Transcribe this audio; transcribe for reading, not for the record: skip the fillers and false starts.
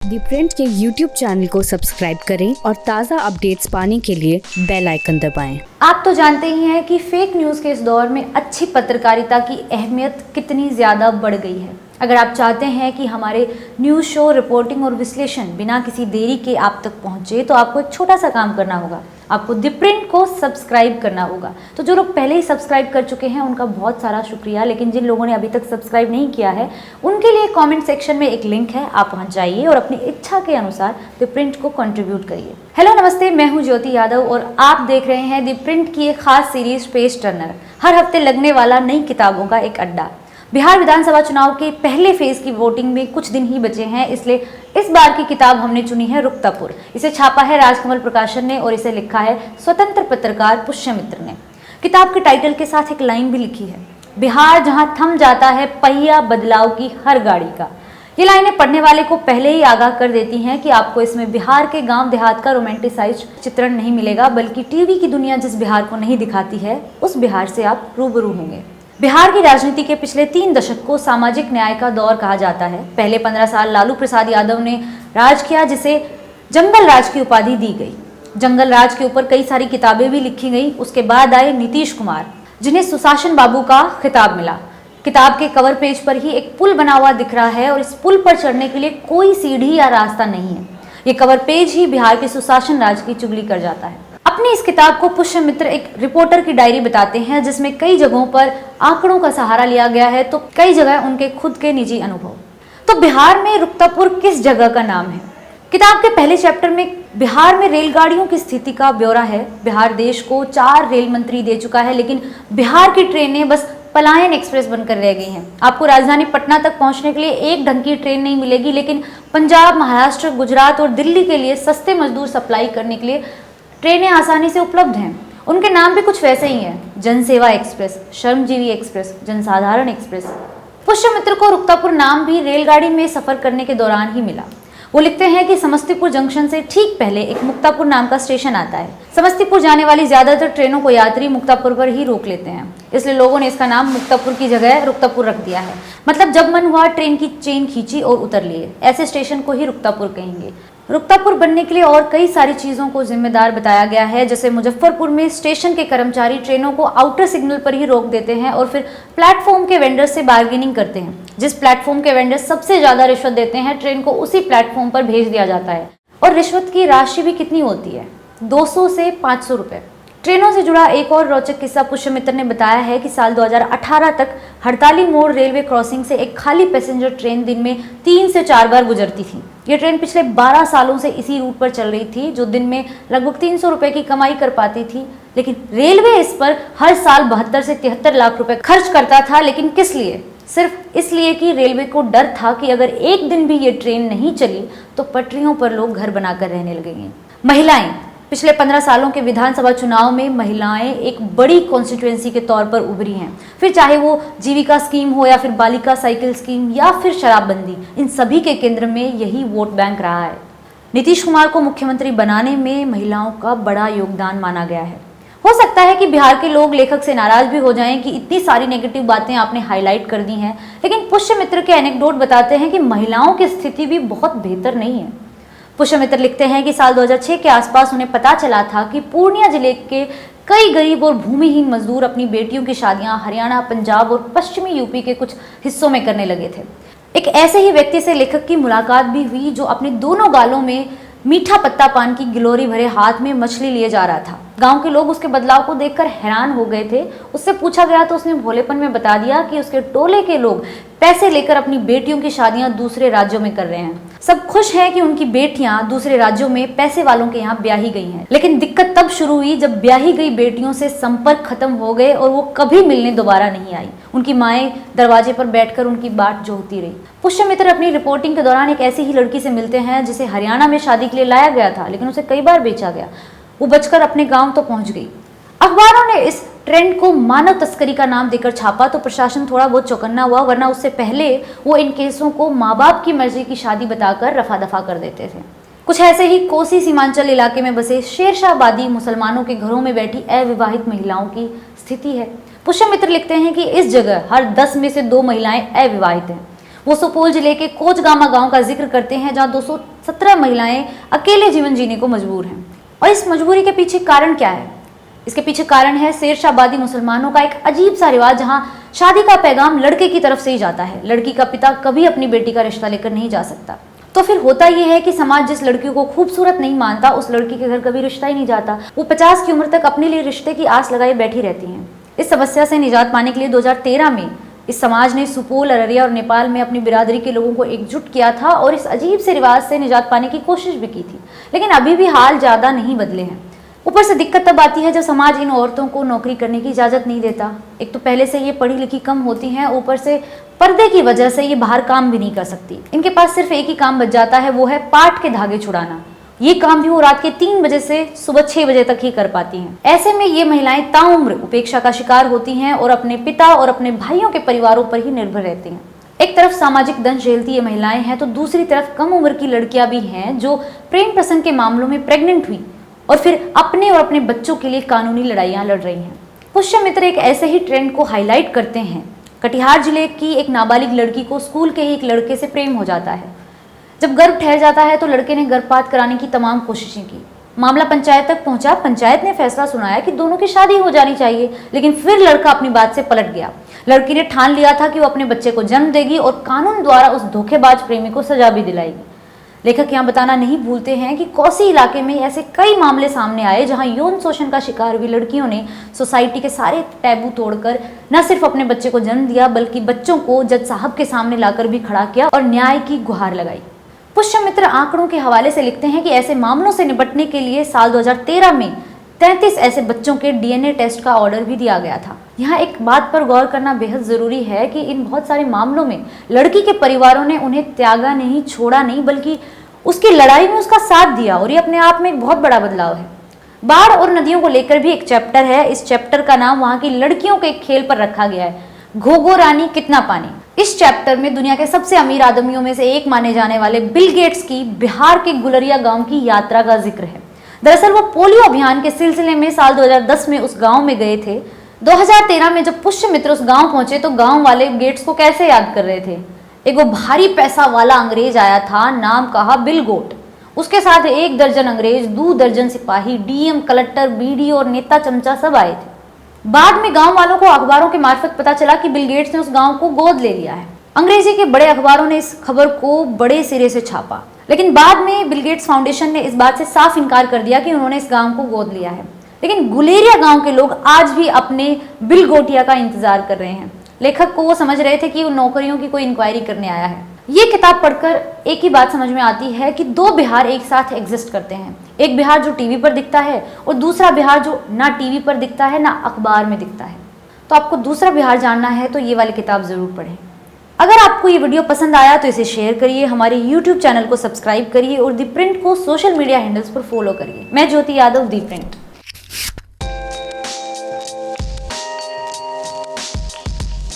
The print के YouTube channel को subscribe करें और ताज़ा अपडेट्स पाने के लिए बेल आइकन दबाएं। आप तो जानते ही हैं कि फेक न्यूज़ के इस दौर में अच्छी पत्रकारिता की अहमियत कितनी ज़्यादा बढ़ गई है। अगर आप चाहते हैं कि हमारे न्यूज़ शो, रिपोर्टिंग और विश्लेषण बिना किसी देरी के आप तक पहुंचे, तो आपको एक छोटा सा काम करना होगा। आपको द प्रिंट को सब्सक्राइब करना होगा। तो जो लोग पहले ही सब्सक्राइब कर चुके हैं उनका बहुत सारा शुक्रिया, लेकिन जिन लोगों ने अभी तक सब्सक्राइब नहीं किया है उनके लिए कमेंट सेक्शन में एक लिंक है, आप वहां जाइए और अपनी इच्छा के अनुसार द प्रिंट को कंट्रीब्यूट करिए। हेलो नमस्ते, मैं हूं ज्योति यादव और आप देख रहे हैं द प्रिंट की एक खास सीरीज पेज टर्नर, हर हफ्ते लगने वाला नई किताबों का एक अड्डा। बिहार विधानसभा चुनाव के पहले फेज की वोटिंग में कुछ दिन ही बचे हैं, इसलिए इस बार की किताब हमने चुनी है रुक्तापुर। इसे छापा है राजकमल प्रकाशन ने और इसे लिखा है स्वतंत्र पत्रकार पुष्यमित्र ने। किताब के टाइटल के साथ एक लाइन भी लिखी है, बिहार जहां थम जाता है पहिया बदलाव की हर गाड़ी का। ये लाइनें पढ़ने वाले को पहले ही आगाह कर देती हैं कि आपको इसमें बिहार के गांव देहात का रोमांटिसाइज्ड चित्रण नहीं मिलेगा, बल्कि टीवी की दुनिया जिस बिहार को नहीं दिखाती है उस बिहार से आप रूबरू होंगे। बिहार की राजनीति के पिछले 3 दशक को सामाजिक न्याय का दौर कहा जाता है। पहले 15 साल लालू प्रसाद यादव ने राज किया, जिसे जंगल राज की उपाधि दी गई। जंगल राज के ऊपर कई सारी किताबें भी लिखी गई। उसके बाद आए नीतीश कुमार, जिन्हें सुशासन बाबू का खिताब मिला। किताब के कवर पेज पर ही एक पुल बना हुआ दिख रहा है और इस पुल पर चढ़ने के लिए कोई सीढ़ी या रास्ता नहीं है। ये कवर पेज ही बिहार के सुशासन राज की चुगली कर जाता है। अपनी इस किताब को पुष्यमित्र एक रिपोर्टर की डायरी बताते हैं, जिसमें कई जगहों पर आंकड़ों का सहारा लिया गया है तो कई जगह उनके खुद के निजी अनुभव। तो बिहार में रुक्तापुर किस जगह का नाम है? किताब के पहले चैप्टर में बिहार में रेलगाड़ियों की स्थिति का ब्यौरा है। बिहार देश को 4 रेल मंत्री दे चुका है, लेकिन बिहार की ट्रेनें बस पलायन एक्सप्रेस बनकर रह गई हैं। आपको राजधानी पटना तक पहुंचने के लिए एक ढंग की ट्रेन नहीं मिलेगी, लेकिन पंजाब, महाराष्ट्र, गुजरात और दिल्ली के लिए सस्ते मजदूर सप्लाई करने के लिए ट्रेनें आसानी से उपलब्ध हैं। उनके नाम भी कुछ वैसे ही हैं, जनसेवा एक्सप्रेस, श्रमजीवी एक्सप्रेस, जनसाधारण एक्सप्रेस। पुष्यमित्र को रुक्तापुर नाम भी रेलगाड़ी में सफर करने के दौरान ही मिला। वो लिखते हैं कि समस्तीपुर जंक्शन से ठीक पहले एक मुक्तापुर नाम का स्टेशन आता है। समस्तीपुर जाने वाली ज्यादातर ट्रेनों को यात्री मुक्तापुर पर ही रोक लेते हैं, इसलिए लोगों ने इसका नाम मुक्तापुर की जगह रुक्तापुर रख दिया है। मतलब जब मन हुआ ट्रेन की चेन खींची और उतर लिए, ऐसे स्टेशन को ही रुक्तापुर कहेंगे। रुक्तापुर बनने के लिए और कई सारी चीजों को जिम्मेदार बताया गया है, जैसे मुजफ्फरपुर में स्टेशन के कर्मचारी ट्रेनों को आउटर सिग्नल पर ही रोक देते हैं और फिर प्लेटफॉर्म के वेंडर से बार्गेनिंग करते हैं। जिस प्लेटफॉर्म के वेंडर सबसे ज्यादा रिश्वत देते हैं, ट्रेन को उसी प्लेटफॉर्म पर भेज दिया जाता है। और रिश्वत की राशि भी कितनी होती है? 200 से 500 रुपए। ट्रेनों से जुड़ा एक और रोचक किस्सा पुष्यमित्र ने बताया है कि साल 2018 तक हड़ताली मोड़ रेलवे क्रॉसिंग से एक खाली पैसेंजर ट्रेन दिन में 3 से 4 बार गुजरती थी। ये ट्रेन पिछले 12 सालों से इसी रूट पर चल रही थी, जो दिन में लगभग 300 रुपए की कमाई कर पाती थी। लेकिन रेलवे इस पर हर साल 72 से 73 लाख रुपए खर्च करता था। लेकिन किस लिए? सिर्फ इसलिए कि रेलवे को डर था कि अगर एक दिन भी ये ट्रेन नहीं चली तो पटरियों पर लोग घर बनाकर रहने लगेंगे। महिलाएं, पिछले 15 सालों के विधानसभा चुनाव में महिलाएं एक बड़ी कॉन्स्टिट्यूएंसी के तौर पर उभरी हैं। फिर चाहे वो जीविका स्कीम हो या फिर बालिका साइकिल स्कीम या फिर शराबबंदी, इन सभी के केंद्र में यही वोट बैंक रहा है। नीतीश कुमार को मुख्यमंत्री बनाने में महिलाओं का बड़ा योगदान माना गया है। हो सकता है कि बिहार के लोग लेखक से नाराज भी हो जाएं कि इतनी सारी नेगेटिव बातें आपने हाईलाइट कर दी हैं, लेकिन पुष्यमित्र के एनेक्डोट बताते हैं कि महिलाओं की स्थिति भी बहुत बेहतर नहीं है। पुष्यमित्र लिखते हैं कि साल 2006 के आसपास उन्हें पता चला था कि पूर्णिया जिले के कई गरीब और भूमिहीन मजदूर अपनी बेटियों की शादियां हरियाणा, पंजाब और पश्चिमी यूपी के कुछ हिस्सों में करने लगे थे। एक ऐसे ही व्यक्ति से लेखक की मुलाकात भी हुई जो अपने दोनों गालों में मीठा पत्ता पान की गिलोरी भरे हाथ में मछली लिए जा रहा था। गांव के लोग उसके बदलाव को देखकर हैरान हो गए थे। उससे पूछा गया तो उसने भोलेपन में बता दिया कि उसके टोले के लोग पैसे लेकर अपनी बेटियों की शादियां दूसरे राज्यों में कर रहे हैं। सब खुश हैं कि उनकी बेटियां दूसरे राज्यों में पैसे वालों के यहाँ ब्याही गई हैं, लेकिन दिक्कत तब शुरू हुई जब ब्याही गई बेटियों से संपर्क खत्म हो गए और वो कभी मिलने दोबारा नहीं आई। उनकी माएं दरवाजे पर बैठकर उनकी बाट जोहती रही। पुष्यमित्र अपनी रिपोर्टिंग के दौरान एक ऐसी ही लड़की से मिलते हैं जिसे हरियाणा में शादी के लिए लाया गया था, लेकिन उसे कई बार बेचा गया। वो बचकर अपने गांव तो पहुंच गई। अखबारों ने इस ट्रेंड को मानव तस्करी का नाम देकर छापा तो प्रशासन थोड़ा बहुत चौकन्ना हुआ, वरना उससे पहले वो इन केसों को माँ बाप की मर्जी की शादी बताकर रफा दफा कर देते थे। कुछ ऐसे ही कोसी सीमांचल इलाके में बसे शेरशाहबादी मुसलमानों के घरों में बैठी अविवाहित महिलाओं की स्थिति है। पुष्यमित्र लिखते हैं कि इस जगह हर 10 में से 2 महिलाएं अविवाहित हैं। वो सुपौल जिले के कोचगामा गांव का जिक्र करते हैं, जहां 17 महिलाएं अकेले जीवन जीने को मजबूर हैं। और इस मजबूरी के पीछे कारण क्या है? इसके पीछे कारण है शेरशाहबादी मुसलमानों का एक अजीब सा रिवाज, जहां शादी का पैगाम लड़के की तरफ से ही जाता है। लड़की का पिता कभी अपनी बेटी का रिश्ता लेकर नहीं जा सकता। तो फिर होता यह है कि समाज जिस लड़की को खूबसूरत नहीं मानता, उस लड़की के घर कभी रिश्ता ही नहीं जाता। वो 50 की उम्र तक अपने लिए रिश्ते की आस लगाए बैठी रहती हैं। इस समस्या से निजात पाने के लिए 2013 में इस समाज ने सुपौल, अररिया और नेपाल में अपनी बिरादरी के लोगों को एकजुट किया था और इस अजीब से रिवाज से निजात पाने की कोशिश भी की थी। लेकिन अभी भी हाल ज़्यादा नहीं बदले हैं। ऊपर से दिक्कत तब आती है जब समाज इन औरतों को नौकरी करने की इजाज़त नहीं देता। एक तो पहले से ये पढ़ी लिखी कम होती हैं, ऊपर से पर्दे की वजह से ये बाहर काम भी नहीं कर सकती। इनके पास सिर्फ एक ही काम बच जाता है, वो है पाट के धागे छुड़ाना। ये काम भी वो रात के 3 बजे से सुबह 6 बजे तक ही कर पाती हैं। ऐसे में ये महिलाएं ताउम्र उपेक्षा का शिकार होती हैं और अपने पिता और अपने भाइयों के परिवारों पर ही निर्भर रहती हैं। एक तरफ सामाजिक दंश झेलती ये महिलाएं हैं, तो दूसरी तरफ कम उम्र की लड़कियां भी हैं जो प्रेम प्रसंग के मामलों में प्रेग्नेंट हुई और फिर अपने और अपने बच्चों के लिए कानूनी लड़ाइयां लड़ रही हैं। पुष्यमित्र एक ऐसे ही ट्रेंड को हाईलाइट करते हैं। कटिहार जिले की एक नाबालिग लड़की को स्कूल के ही एक लड़के से प्रेम हो जाता है। जब गर्भ ठहर जाता है तो लड़के ने गर्भपात कराने की तमाम कोशिशें की। मामला पंचायत तक पहुंचा। पंचायत ने फैसला सुनाया कि दोनों की शादी हो जानी चाहिए, लेकिन फिर लड़का अपनी बात से पलट गया। लड़की ने ठान लिया था कि वो अपने बच्चे को जन्म देगी और कानून द्वारा उस धोखेबाज प्रेमी को सजा भी दिलाएगी। लेखक यहाँ बताना नहीं भूलते हैं कि कोसी इलाके में ऐसे कई मामले सामने आए जहां यौन शोषण का शिकार हुई लड़कियों ने सोसाइटी के सारे टैबू तोड़कर न सिर्फ अपने बच्चे को जन्म दिया, बल्कि बच्चों को जज साहब के सामने लाकर भी खड़ा किया और न्याय की गुहार लगाई। पुष्यमित्र आंकड़ों के हवाले से लिखते हैं कि ऐसे मामलों से निपटने के लिए साल 2013 में 33 ऐसे बच्चों के DNA टेस्ट का ऑर्डर भी दिया गया था। यहाँ एक बात पर गौर करना बेहद जरूरी है कि इन बहुत सारे मामलों में लड़की के परिवारों ने उन्हें त्यागा नहीं, छोड़ा नहीं, बल्कि उसकी लड़ाई में उसका साथ दिया, और ये अपने आप में एक बहुत बड़ा बदलाव है। बाढ़ और नदियों को लेकर भी एक चैप्टर है। इस चैप्टर का नाम वहाँ की लड़कियों के एक खेल पर रखा गया है, घोघो रानी कितना पानी। इस चैप्टर में दुनिया के सबसे अमीर आदमियों में से एक माने जाने वाले बिल गेट्स की बिहार के गुलरिया गांव की यात्रा का जिक्र है। दरअसल वो पोलियो अभियान के सिलसिले में साल 2010 में उस गांव में गए थे। 2013 में जब पुष्यमित्र उस गांव पहुंचे तो गांव वाले गेट्स को कैसे याद कर रहे थे? एक वो भारी पैसा वाला अंग्रेज आया था, नाम कहा बिल गोट। उसके साथ 1 दर्जन अंग्रेज, 2 दर्जन सिपाही, डीएम, कलेक्टर, बीडी और नेता चमचा सब आए थे। बाद में गांव वालों को अखबारों के मार्फत पता चला कि बिल गेट्स ने उस गांव को गोद ले लिया है। अंग्रेजी के बड़े अखबारों ने इस खबर को बड़े सिरे से छापा, लेकिन बाद में बिल गेट्स फाउंडेशन ने इस बात से साफ इनकार कर दिया कि उन्होंने इस गांव को गोद लिया है। लेकिन गुलेरिया गांव के लोग आज भी अपने बिल गोटिया का इंतजार कर रहे हैं। लेखक को वो समझ रहे थे कि वो नौकरियों की कोई इंक्वायरी करने आया है। ये किताब पढ़कर एक ही बात समझ में आती है कि 2 बिहार एक साथ एग्जिस्ट करते हैं। एक बिहार जो टीवी पर दिखता है और दूसरा बिहार जो ना टीवी पर दिखता है ना अखबार में दिखता है। तो आपको दूसरा बिहार जानना है तो ये वाली किताब जरूर पढ़ें। अगर आपको ये वीडियो पसंद आया तो इसे शेयर करिए, हमारे YouTube चैनल को सब्सक्राइब करिए और दी प्रिंट को सोशल मीडिया हैंडल्स पर फॉलो करिए। मैं ज्योति यादव, दी प्रिंट।